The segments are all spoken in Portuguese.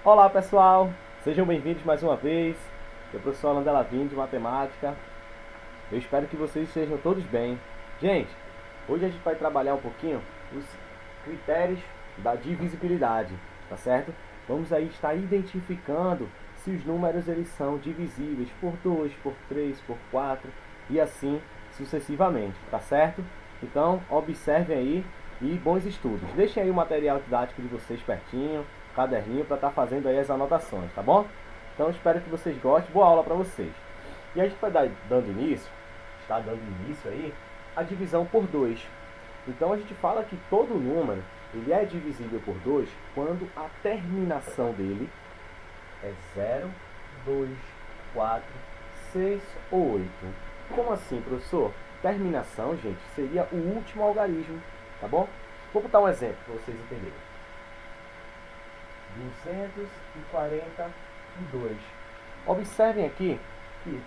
Olá pessoal, sejam bem-vindos mais uma vez. Eu sou o professor Alan Delavine de Matemática. Eu espero que vocês estejam todos bem. Gente, hoje a gente vai trabalhar um pouquinho os critérios da divisibilidade, tá certo? Vamos aí estar identificando se os números eles são divisíveis por 2, por 3, por 4 e assim sucessivamente, tá certo? Então, observem aí e bons estudos. Deixem aí o material didático de vocês pertinho, caderninho, para estar fazendo aí as anotações, tá bom? Então, espero que vocês gostem. Boa aula para vocês. E a gente vai dando início, está dando início aí, a divisão por 2. Então, a gente fala que todo número ele é divisível por 2 quando a terminação dele é 0, 2, 4, 6 ou 8. Como assim, professor? Terminação, gente, seria o último algarismo, tá bom? Vou botar um exemplo para vocês entenderem. 242. Observem aqui que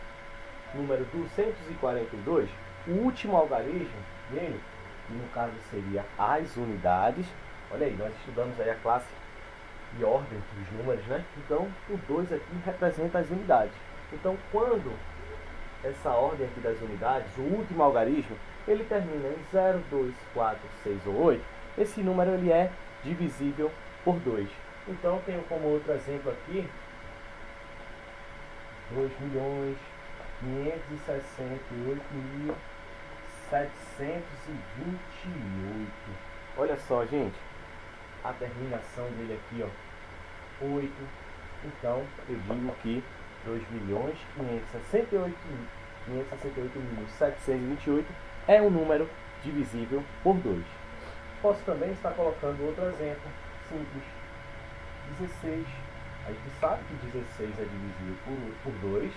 número 242, o último algarismo dele, que no caso seria as unidades. Olha aí, nós estudamos aí a classe e ordem dos números, né? Então, o 2 aqui representa as unidades. Então, quando essa ordem aqui das unidades, o último algarismo, ele termina em 0, 2, 4, 6 ou 8, esse número ele é divisível por 2. Então, tenho como outro exemplo aqui 2.568.728. Olha só, gente, a terminação dele aqui, ó, 8. Então, eu digo que 2.568.728 é um número divisível por 2. Posso também estar colocando outro exemplo simples. 16. A gente sabe que 16 é divisível por 2,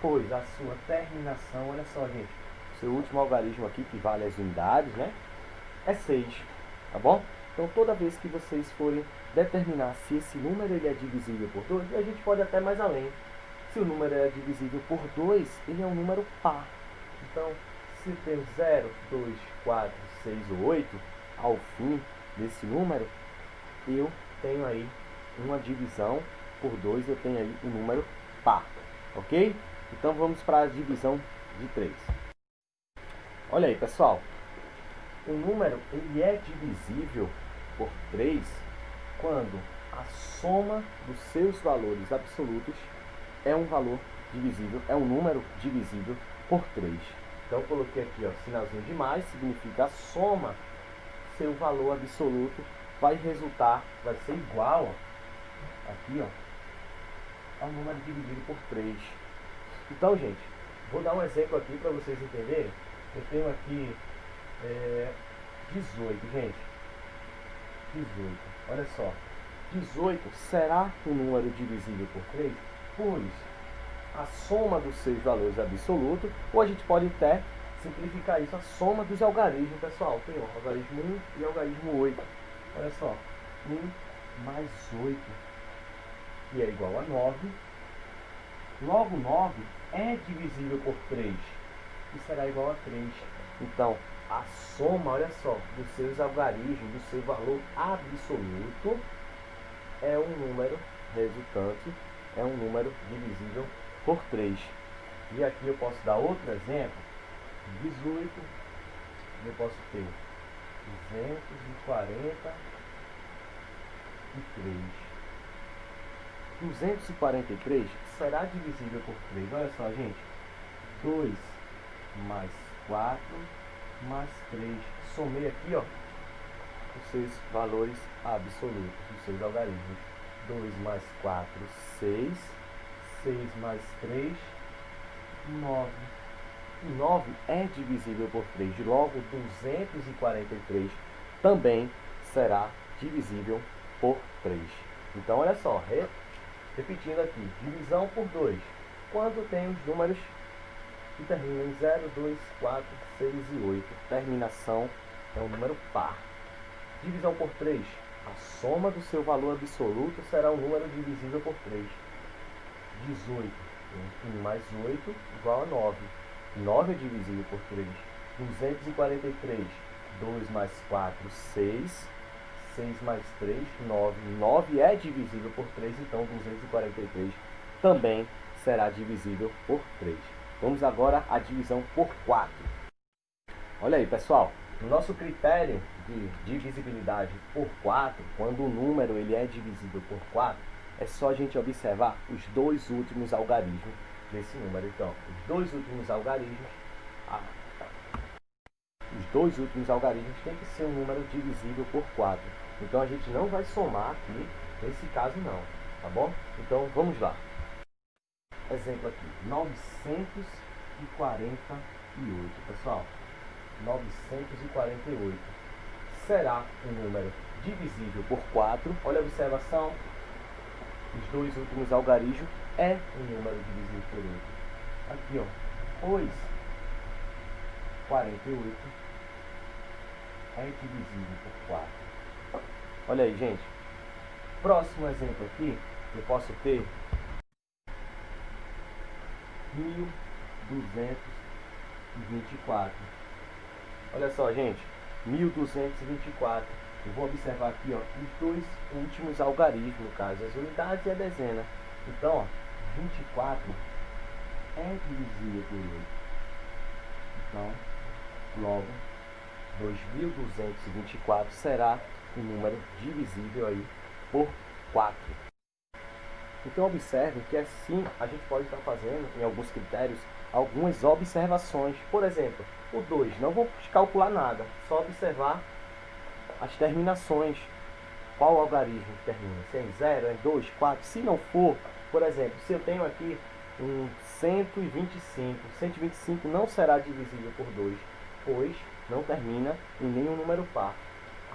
pois a sua terminação, olha só, gente, seu último algarismo aqui, que vale as unidades, né, é 6, tá bom? Então, toda vez que vocês forem determinar se esse número ele é divisível por 2, a gente pode até mais além. Se o número é divisível por 2, ele é um número par. Então, se tem 0, 2, 4, 6 ou 8 ao fim desse número, eu tenho aí uma divisão por 2, eu tenho aí um número par, ok? Então vamos para a divisão de 3. Olha aí, pessoal, o número ele é divisível por 3 quando a soma dos seus valores absolutos é um valor divisível, é um número divisível por 3. Então eu coloquei aqui, ó, sinalzinho de mais, significa a soma seu valor absoluto vai resultar, vai ser igual, ó, aqui, ó, ao número dividido por 3. Então, gente, vou dar um exemplo aqui para vocês entenderem. Eu tenho aqui 18, gente. 18. Olha só. 18 será um número divisível por 3? Pois a soma dos seus valores absolutos, ou a gente pode até simplificar isso, a soma dos algarismos, pessoal. Tem o algarismo 1 e o algarismo 8. Olha só. 1 mais 8, que é igual a 9. Logo, 9 é divisível por 3, que será igual a 3. Então, a soma, olha só, dos seus algarismos, do seu valor absoluto, é um número resultante, é um número divisível por 3. E aqui eu posso dar outro exemplo, 18, eu posso ter 243. 243 será divisível por 3. Olha só, gente. 2 mais 4 mais 3. Somei aqui, ó, os seus valores absolutos, os seus algarismos. 2 mais 4, 6. 6 mais 3, 9. 9 é divisível por 3. Logo, 243 também será divisível por 3. Então, olha só, repetindo aqui, divisão por 2. Quando tem os números que terminam em 0, 2, 4, 6 e 8. Terminação é um número par. Divisão por 3. A soma do seu valor absoluto será um número divisível por 3. 18. 1 mais 8 igual a 9. 9 é divisível por 3. 243. 2 mais 4, 6. 6 mais 3, 9. 9 é divisível por 3, então 243 também será divisível por 3. Vamos agora à divisão por 4. Olha aí, pessoal. No nosso critério de divisibilidade por 4, quando o número ele é divisível por 4, é só a gente observar os dois últimos algarismos desse número. Então, os dois últimos algarismos têm que ser um número divisível por 4. Então, a gente não vai somar aqui, nesse caso não, tá bom? Então, vamos lá. Exemplo aqui, 948, pessoal. 948 será um número divisível por 4. Olha a observação. Os dois últimos algarismos é um número divisível por 8. Aqui, ó, pois 48 é divisível por 4. Olha aí, gente. Próximo exemplo aqui, eu posso ter 1224. Olha só, gente, 1224. Eu vou observar aqui, ó, os dois últimos algarismos, no caso, as unidades e a dezena. Então, ó, 24 é divisível por 8. Então, logo, 2224 será um número divisível aí por 4. Então, observe que assim a gente pode estar fazendo, em alguns critérios, algumas observações. Por exemplo, o 2, não vou calcular nada, só observar as terminações. Qual algarismo termina? Se é em 0, é em 2, 4. Se não for, por exemplo, se eu tenho aqui um 125, 125 não será divisível por 2, pois não termina em nenhum número par.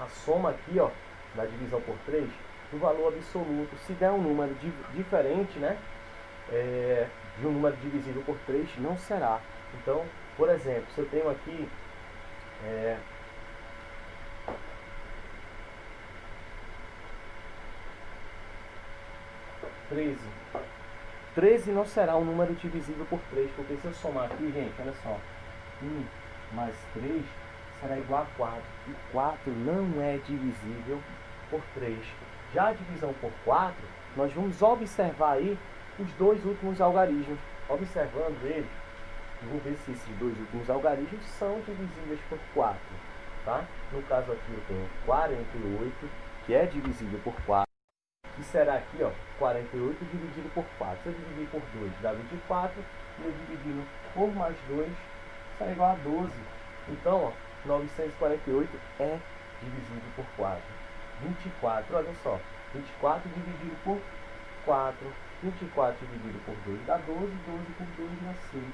A soma aqui, ó, na divisão por 3, do valor absoluto, se der um número diferente, né, de um número divisível por 3, não será. Então, por exemplo, se eu tenho aqui 13. 13 não será um número divisível por 3, porque se eu somar aqui, gente, olha só, 1 mais 3 será igual a 4. E 4 não é divisível por 3. Já a divisão por 4, nós vamos observar aí os dois últimos algarismos. Observando eles, eu vou ver se esses dois últimos algarismos são divisíveis por 4. Tá? No caso aqui eu tenho 48, que é divisível por 4. Que será aqui, ó, 48 dividido por 4. Se eu dividir por 2, dá 24. E eu dividindo por mais 2, será igual a 12. Então, ó, 948 é divisível por 4. 24, olha só. 24 dividido por 4. 24 dividido por 2 dá 12. 12 por 2 dá 6.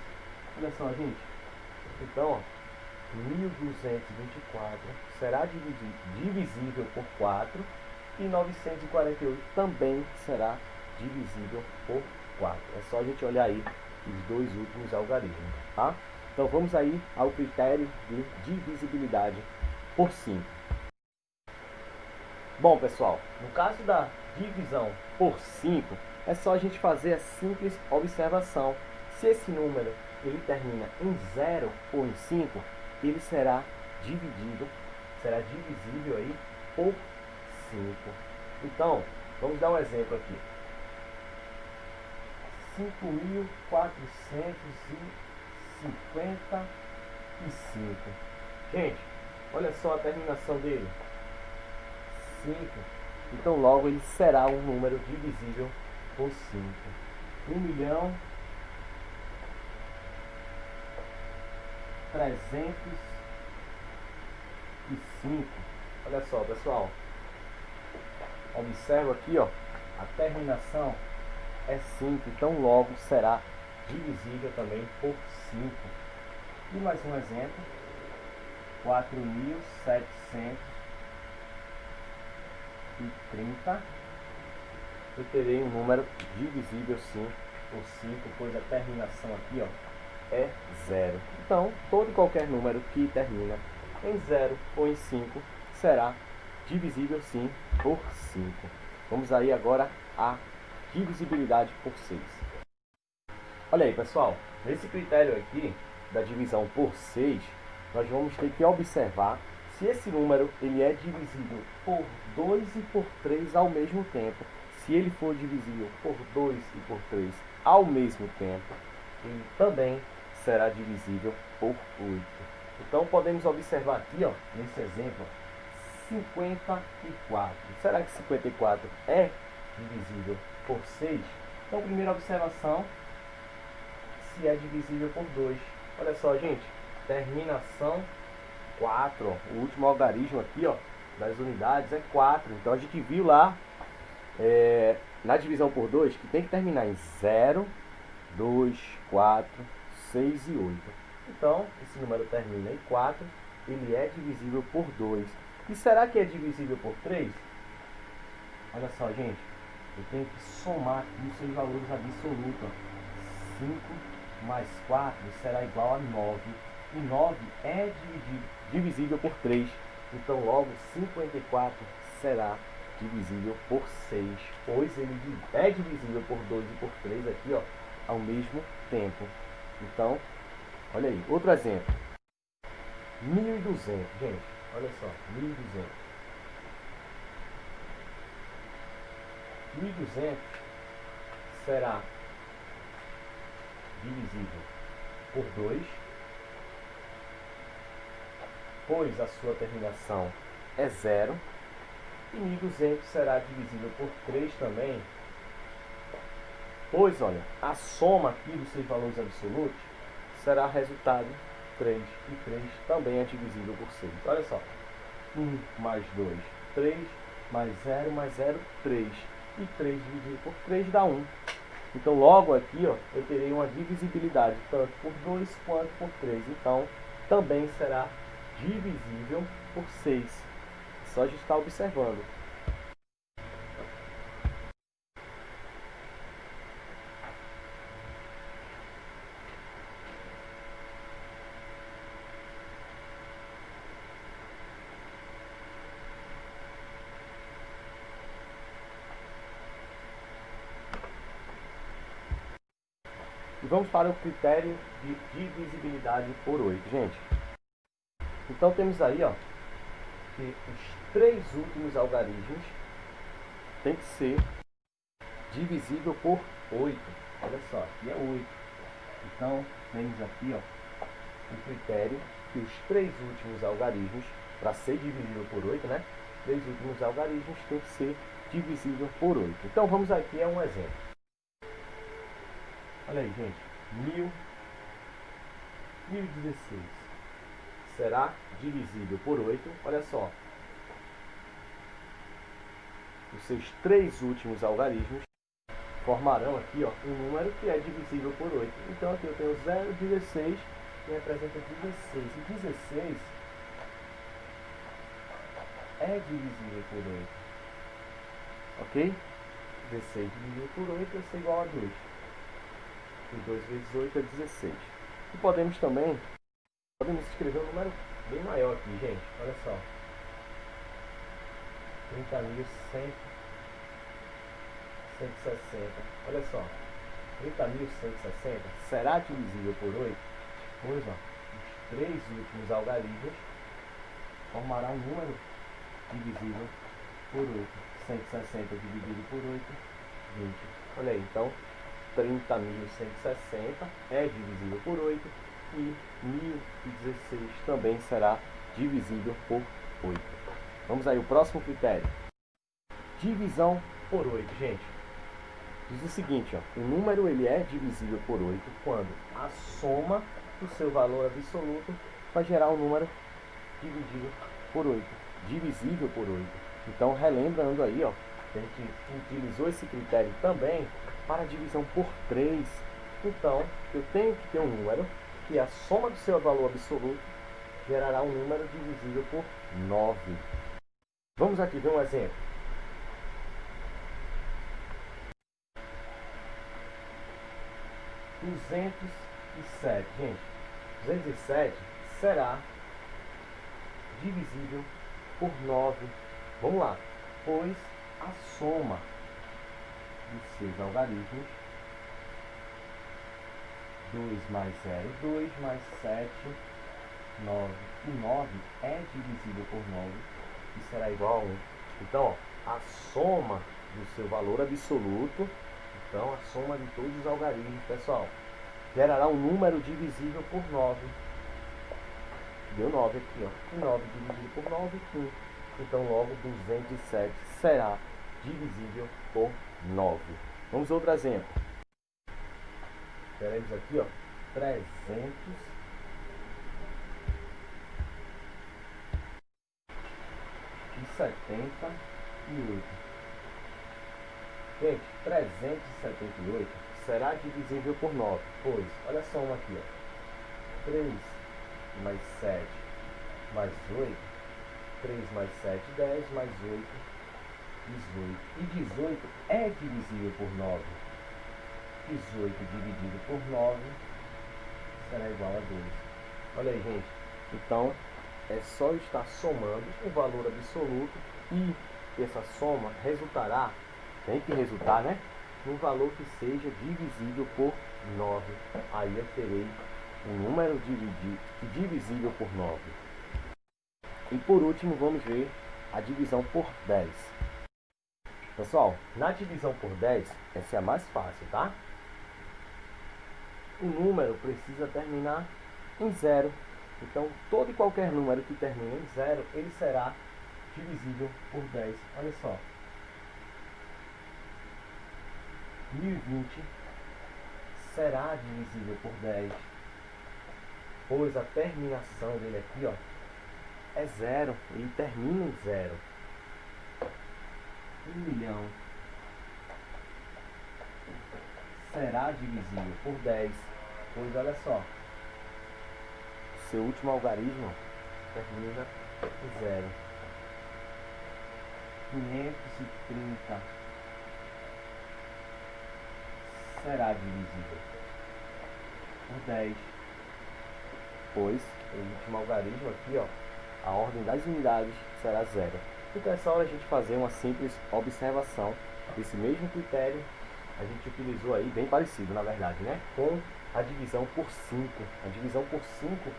Olha só, gente. Então, ó, 1224 será divisível por 4. E 948 também será divisível por 4. É só a gente olhar aí os dois últimos algarismos, tá? Então vamos aí ao critério de divisibilidade por 5. Bom, pessoal, no caso da divisão por 5, é só a gente fazer a simples observação. Se esse número ele termina em 0 ou em 5, ele será dividivel aí por 5. Então, vamos dar um exemplo aqui. 5.455. Gente, olha só a terminação dele. 5. Então, logo, ele será um número divisível por 5. 1.305. Olha só, pessoal. Observa aqui, ó, a terminação é 5, então logo será divisível também por 5. E mais um exemplo, 4.730. Eu terei um número divisível sim por 5, pois a terminação aqui, ó, é 0. Então, todo e qualquer número que termina em 0 ou em 5 será divisível sim por 5. Vamos aí agora à divisibilidade por 6. Olha aí, pessoal, nesse critério aqui da divisão por 6, nós vamos ter que observar se esse número ele é divisível por 2 e por 3 ao mesmo tempo, se ele for divisível por 2 e por 3 ao mesmo tempo, ele também será divisível por 8. Então podemos observar aqui, ó, nesse exemplo, 54. Será que 54 é divisível por 6? Então, primeira observação, se é divisível por 2. Olha só, gente, terminação 4. Ó. O último algarismo aqui, ó, das unidades é 4. Então, a gente viu lá, na divisão por 2, que tem que terminar em 0, 2, 4, 6 e 8. Então, esse número termina em 4, ele é divisível por 2. E será que é divisível por 3? Olha só, gente, eu tenho que somar aqui os seus valores absolutos. 5 mais 4 será igual a 9. E 9 é divisível por 3. Então, logo, 54 será divisível por 6. Pois ele é divisível por 2 e por 3 aqui, ó, ao mesmo tempo. Então, olha aí, outro exemplo. 1.200, gente, olha só, 1.200. 1.200 será divisível por 2, pois a sua terminação é 0. E 1.200 será divisível por 3 também, pois, olha, a soma aqui dos seus valores absolutos será resultado 3. E 3 também é divisível por 6. Olha só, 1 mais 2, 3, mais 0, 3. E 3 dividido por 3 dá 1. Então, logo aqui, ó, eu terei uma divisibilidade tanto por 2 quanto por 3. Então, também será divisível por 6. Só a gente está observando. E vamos para o critério de divisibilidade por 8, gente. Então temos aí, ó, que os 3 últimos algarismos tem que ser divisível por 8. Olha só, aqui é 8. Então temos aqui, ó, o critério que os 3 últimos algarismos, para ser divisível por 8, né? 3 últimos algarismos tem que ser divisível por 8. Então vamos aqui a um exemplo. Olha aí, gente, 1016 será divisível por 8. Olha só, os seus 3 últimos algarismos formarão aqui, ó, um número que é divisível por 8. Então aqui eu tenho 0, 16, que representa 16. E 16 é divisível por 8. Ok? 16 dividido por 8 vai ser igual a 2. E 2 vezes 8 é 16. E podemos escrever um número bem maior aqui, gente. Olha só. 30.160. Olha só. 30.160 será divisível por 8? Pois, ó, os 3 últimos algarismos formarão um número divisível por 8. 160 dividido por 8, 20. Olha aí, então 30.160 é divisível por 8 e 1016 também será divisível por 8. Vamos aí, o próximo critério. Divisão por 8, gente. Diz o seguinte, ó, o número ele é divisível por 8 quando a soma do seu valor absoluto vai gerar um número dividido por 8. Divisível por 8. Então, relembrando aí, ó, a gente utilizou esse critério também para a divisão por 3. Então, eu tenho que ter um número que a soma do seu valor absoluto gerará um número divisível por 9. Vamos aqui ver um exemplo. 207, gente. 207 será divisível por 9. Vamos lá. Pois a soma dos seus algarismos, 2 mais 0, 2 mais 7, 9. E 9 é divisível por 9, que será igual a 1. Então, ó, a soma do seu valor absoluto, então a soma de todos os algarismos, pessoal, gerará um número divisível por 9. Deu 9 aqui, ó. E 9 dividido por 9, 1. Então, logo, 207 será divisível por 9. Vamos a outro exemplo. Teremos aqui, ó, 378. Gente, 378 será divisível por 9. Pois, olha só uma aqui, ó. 3 mais 7 mais 8. 3 mais 7, 10, mais 8, 18. E 18 é divisível por 9. 18 dividido por 9 será igual a 2. Olha aí, gente. Então, é só estar somando o valor absoluto e essa soma resultará, tem que resultar, né? Um valor que seja divisível por 9. Aí eu terei um número divisível por 9. E por último, vamos ver a divisão por 10. Pessoal, na divisão por 10, essa é a mais fácil, tá? O número precisa terminar em 0. Então, todo e qualquer número que termine em 0, ele será divisível por 10. Olha só. 1020 será divisível por 10. Pois a terminação dele aqui, ó, é 0. Ele termina em 0. 1 milhão será divisível por 10. Pois olha só. Seu último algarismo termina em 0. 530 será divisível por 10. Pois o último algarismo aqui, ó, a ordem das unidades será 0. Então é só a gente fazer uma simples observação. Esse mesmo critério a gente utilizou aí, bem parecido na verdade, né? Com a divisão por 5. A divisão por 5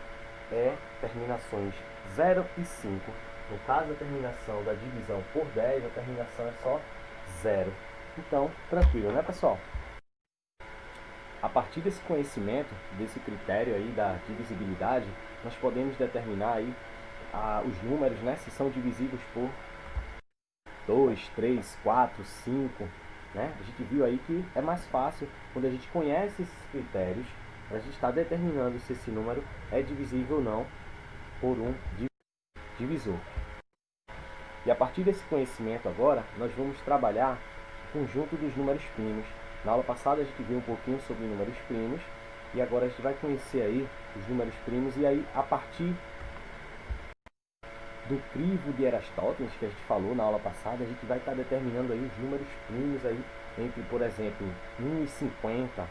é terminações 0 e 5. No caso da terminação da divisão por 10, a terminação é só 0. Então, tranquilo, né, pessoal? A partir desse conhecimento, desse critério aí da divisibilidade, nós podemos determinar aí os números, né, se são divisíveis por 2, 3, 4, 5, né? A gente viu aí que é mais fácil quando a gente conhece esses critérios, a gente está determinando se esse número é divisível ou não por um divisor. E a partir desse conhecimento agora, nós vamos trabalhar o conjunto dos números primos. Na aula passada a gente viu um pouquinho sobre números primos e agora a gente vai conhecer aí os números primos e aí a partir do crivo de Eratóstenes que a gente falou na aula passada, a gente vai estar determinando aí os números primos aí entre, por exemplo, 1 e 50,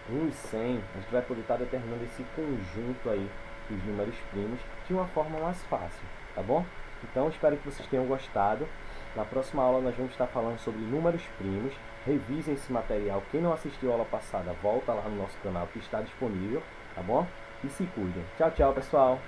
1 e 100. A gente vai poder estar determinando esse conjunto aí dos números primos de uma forma mais fácil, tá bom? Então, espero que vocês tenham gostado. Na próxima aula nós vamos estar falando sobre números primos. Revisem esse material. Quem não assistiu a aula passada, volta lá no nosso canal que está disponível, tá bom? E se cuidem. Tchau, tchau, pessoal!